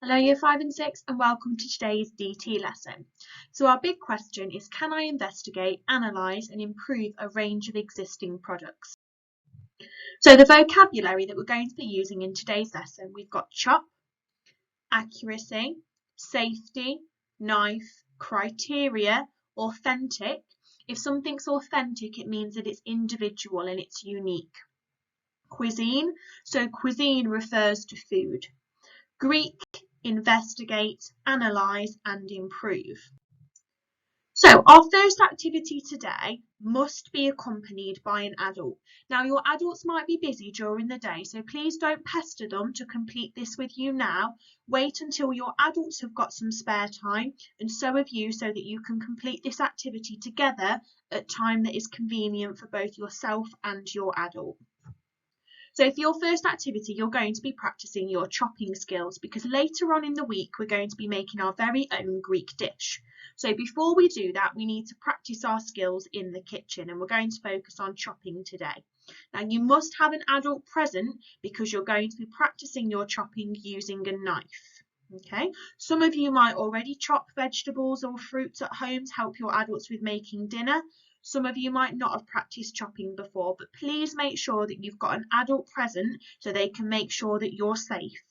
Hello Year 5 and 6 and welcome to today's DT lesson. So our big question is, can I investigate, analyse and improve a range of existing products? So the vocabulary that we're going to be using in today's lesson, we've got chop, accuracy, safety, knife, criteria, authentic. If something's authentic, it means that it's individual and it's unique. Cuisine, so cuisine refers to food. Greek, investigate, analyse and improve. So our first activity today must be accompanied by an adult. Now your adults might be busy during the day, so please don't pester them to complete this with you now. Wait until your adults have got some spare time, and so have you, so that you can complete this activity together at time that is convenient for both yourself and your adult. So for your first activity, you're going to be practicing your chopping skills, because later on in the week, we're going to be making our very own Greek dish. So before we do that, we need to practice our skills in the kitchen, and we're going to focus on chopping today. Now you must have an adult present because you're going to be practicing your chopping using a knife. Okay, some of you might already chop vegetables or fruits at home to help your adults with making dinner. Some of you might not have practiced chopping before, but please make sure that you've got an adult present so they can make sure that you're safe.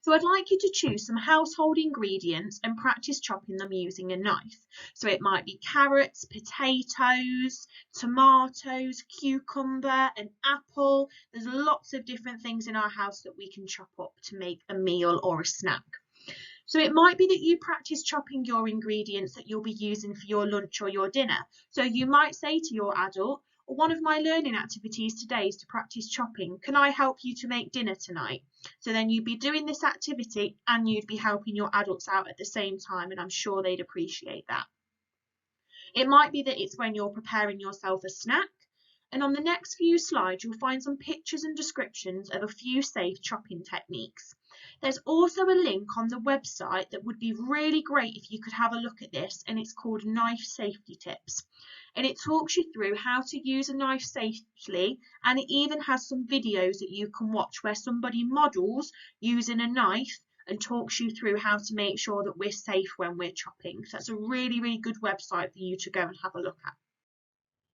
So I'd like you to choose some household ingredients and practice chopping them using a knife. So it might be carrots, potatoes, tomatoes, cucumber, an apple. There's lots of different things in our house that we can chop up to make a meal or a snack. So it might be that you practice chopping your ingredients that you'll be using for your lunch or your dinner. So you might say to your adult, one of my learning activities today is to practice chopping. Can I help you to make dinner tonight? So then you'd be doing this activity and you'd be helping your adults out at the same time, and I'm sure they'd appreciate that. It might be that it's when you're preparing yourself a snack. And on the next few slides, you'll find some pictures and descriptions of a few safe chopping techniques. There's also a link on the website that would be really great if you could have a look at this, and it's called Knife Safety Tips. And it talks you through how to use a knife safely, and it even has some videos that you can watch where somebody models using a knife and talks you through how to make sure that we're safe when we're chopping. So that's a really, really good website for you to go and have a look at.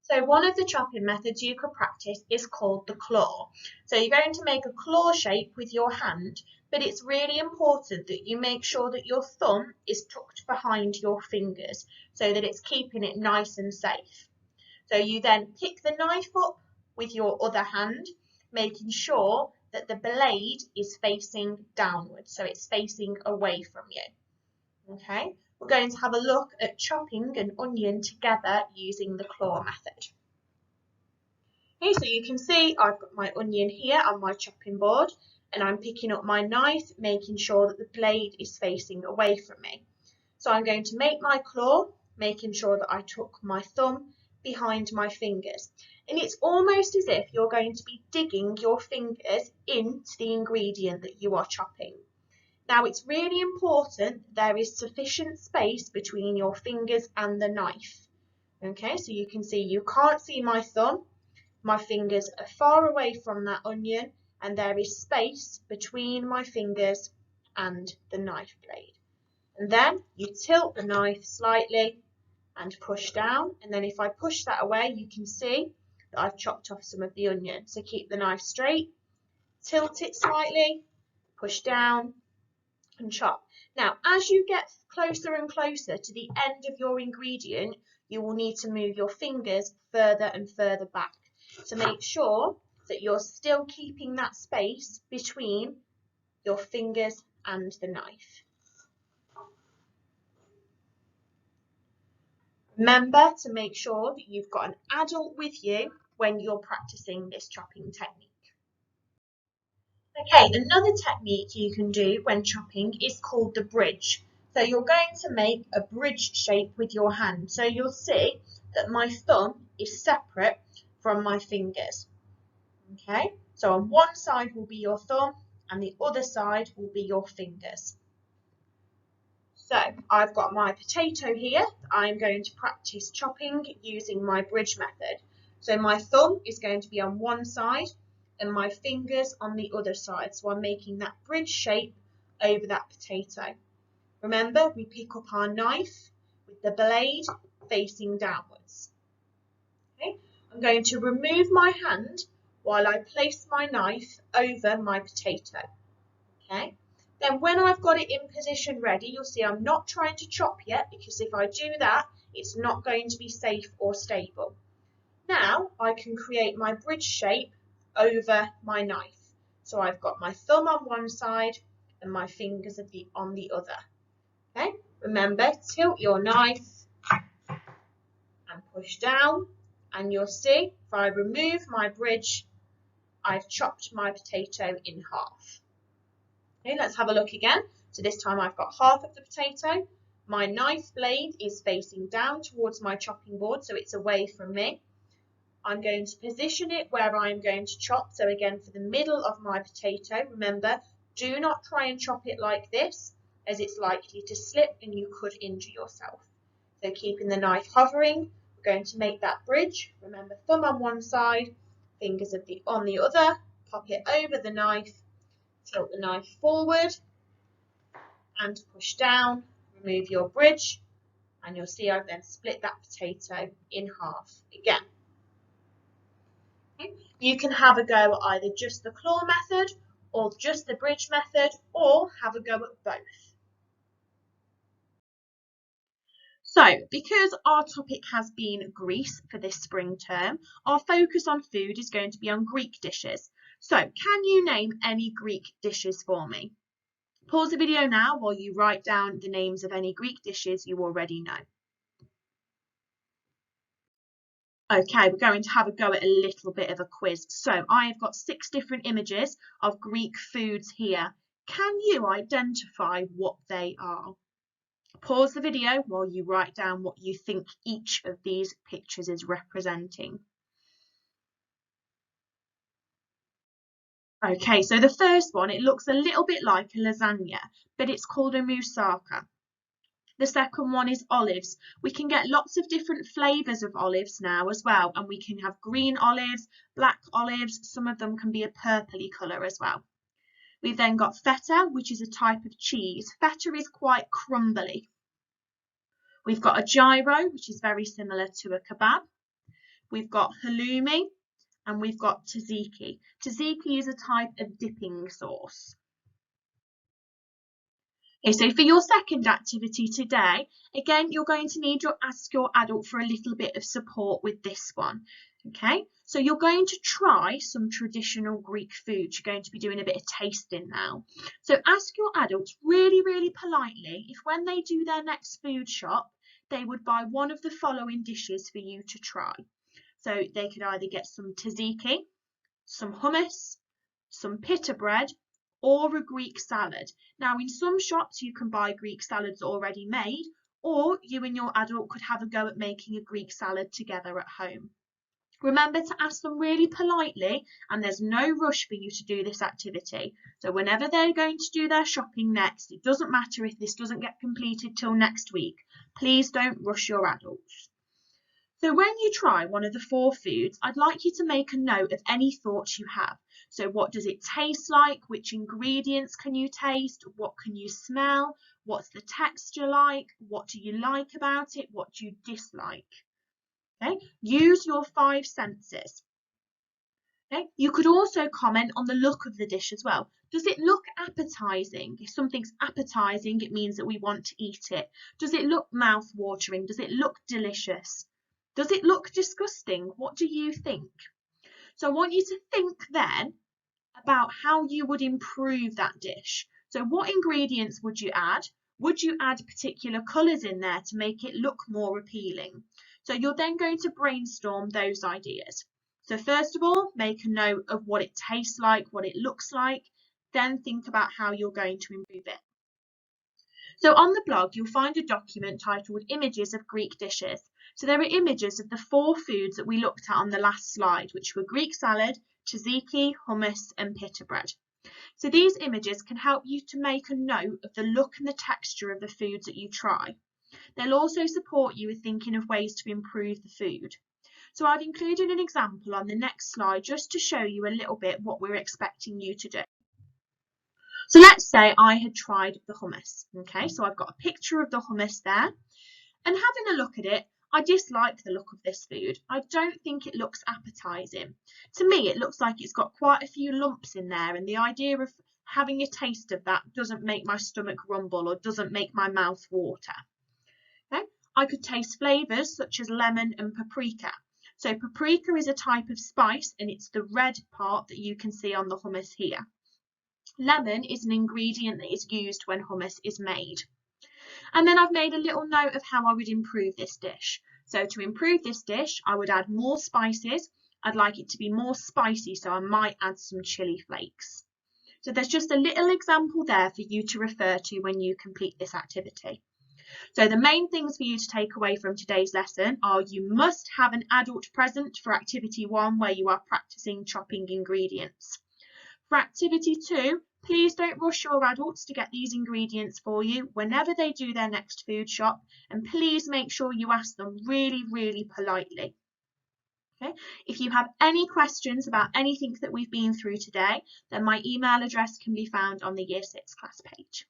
So one of the chopping methods you could practice is called the claw. So you're going to make a claw shape with your hand, but it's really important that you make sure that your thumb is tucked behind your fingers so that it's keeping it nice and safe. So you then pick the knife up with your other hand, making sure that the blade is facing downwards, so it's facing away from you. Okay. We're going to have a look at chopping an onion together using the claw method. Okay, so you can see I've got my onion here on my chopping board, and I'm picking up my knife, making sure that the blade is facing away from me. So I'm going to make my claw, making sure that I tuck my thumb behind my fingers. And it's almost as if you're going to be digging your fingers into the ingredient that you are chopping. Now it's really important there is sufficient space between your fingers and the knife. Okay, so you can see you can't see my thumb. My fingers are far away from that onion, and there is space between my fingers and the knife blade. And then you tilt the knife slightly and push down. And then if I push that away, you can see that I've chopped off some of the onion. So keep the knife straight, tilt it slightly, push down, and chop. Now, as you get closer and closer to the end of your ingredient, you will need to move your fingers further and further back to make sure that you're still keeping that space between your fingers and the knife. Remember to make sure that you've got an adult with you when you're practicing this chopping technique. Okay, another technique you can do when chopping is called the bridge. So you're going to make a bridge shape with your hand. So you'll see that my thumb is separate from my fingers. Okay, so on one side will be your thumb and the other side will be your fingers. So I've got my potato here. I'm going to practice chopping using my bridge method. So my thumb is going to be on one side and my fingers on the other side. So I'm making that bridge shape over that potato. Remember, we pick up our knife with the blade facing downwards. Okay, I'm going to remove my hand while I place my knife over my potato. Okay, then when I've got it in position ready, you'll see I'm not trying to chop yet, because if I do that, it's not going to be safe or stable. Now I can create my bridge shape over my knife. So I've got my thumb on one side and my fingers on the other. Okay, remember, tilt your knife and push down, and you'll see if I remove my bridge, I've chopped my potato in half. Okay, let's have a look again. So this time I've got half of the potato. My knife blade is facing down towards my chopping board, so it's away from me. I'm going to position it where I'm going to chop. So again, for the middle of my potato, remember, do not try and chop it like this, as it's likely to slip and you could injure yourself. So keeping the knife hovering, we're going to make that bridge. Remember, thumb on one side, fingers on the other, pop it over the knife, tilt the knife forward and push down, remove your bridge, and you'll see I've then split that potato in half again. You can have a go at either just the claw method or just the bridge method, or have a go at both. So, because our topic has been Greece for this spring term, our focus on food is going to be on Greek dishes. So, can you name any Greek dishes for me? Pause the video now while you write down the names of any Greek dishes you already know. Okay, we're going to have a go at a little bit of a quiz. So I've got 6 different images of Greek foods here. Can you identify what they are? Pause the video while you write down what you think each of these pictures is representing. Okay, so the first one, it looks a little bit like a lasagna, but it's called a moussaka. The second one is olives. We can get lots of different flavours of olives now as well, and we can have green olives, black olives, some of them can be a purpley colour as well. We've then got feta, which is a type of cheese. Feta is quite crumbly. We've got a gyro, which is very similar to a kebab. We've got halloumi, and we've got tzatziki. Tzatziki is a type of dipping sauce. Okay, so for your second activity today, again, you're going to need to ask your adult for a little bit of support with this one. Okay, so you're going to try some traditional Greek food. You're going to be doing a bit of tasting now. So ask your adults really, really politely if when they do their next food shop, they would buy one of the following dishes for you to try. So they could either get some tzatziki, some hummus, some pita bread, or a Greek salad. Now, in some shops, you can buy Greek salads already made, or you and your adult could have a go at making a Greek salad together at home. Remember to ask them really politely, and there's no rush for you to do this activity. So whenever they're going to do their shopping next, it doesn't matter if this doesn't get completed till next week. Please don't rush your adults. So when you try one of the 4 foods, I'd like you to make a note of any thoughts you have. So what does it taste like? Which ingredients can you taste? What can you smell? What's the texture like? What do you like about it? What do you dislike? Okay, use your 5 senses. Okay, you could also comment on the look of the dish as well. Does it look appetizing? If something's appetizing, it means that we want to eat it. Does it look mouth-watering? Does it look delicious? Does it look disgusting? What do you think? So I want you to think then about how you would improve that dish. So what ingredients would you add? Would you add particular colours in there to make it look more appealing? So you're then going to brainstorm those ideas. So first of all, make a note of what it tastes like, what it looks like, then think about how you're going to improve it. So on the blog, you'll find a document titled Images of Greek Dishes. So there are images of the 4 foods that we looked at on the last slide, which were Greek salad, tzatziki, hummus, and pita bread. So these images can help you to make a note of the look and the texture of the foods that you try. They'll also support you with thinking of ways to improve the food. So I've included an example on the next slide just to show you a little bit what we're expecting you to do. So let's say I had tried the hummus. Okay, so I've got a picture of the hummus there, and having a look at it, I dislike the look of this food. I don't think it looks appetizing. To me, it looks like it's got quite a few lumps in there, and the idea of having a taste of that doesn't make my stomach rumble or doesn't make my mouth water. Okay? I could taste flavours such as lemon and paprika. So paprika is a type of spice, and it's the red part that you can see on the hummus here. Lemon is an ingredient that is used when hummus is made. And then I've made a little note of how I would improve this dish. So to improve this dish, I would add more spices. I'd like it to be more spicy, so I might add some chili flakes. So there's just a little example there for you to refer to when you complete this activity. So the main things for you to take away from today's lesson are you must have an adult present for activity 1 where you are practicing chopping ingredients. For activity 2, please don't rush your adults to get these ingredients for you whenever they do their next food shop, and please make sure you ask them really, really politely. Okay? If you have any questions about anything that we've been through today, then my email address can be found on the Year 6 class page.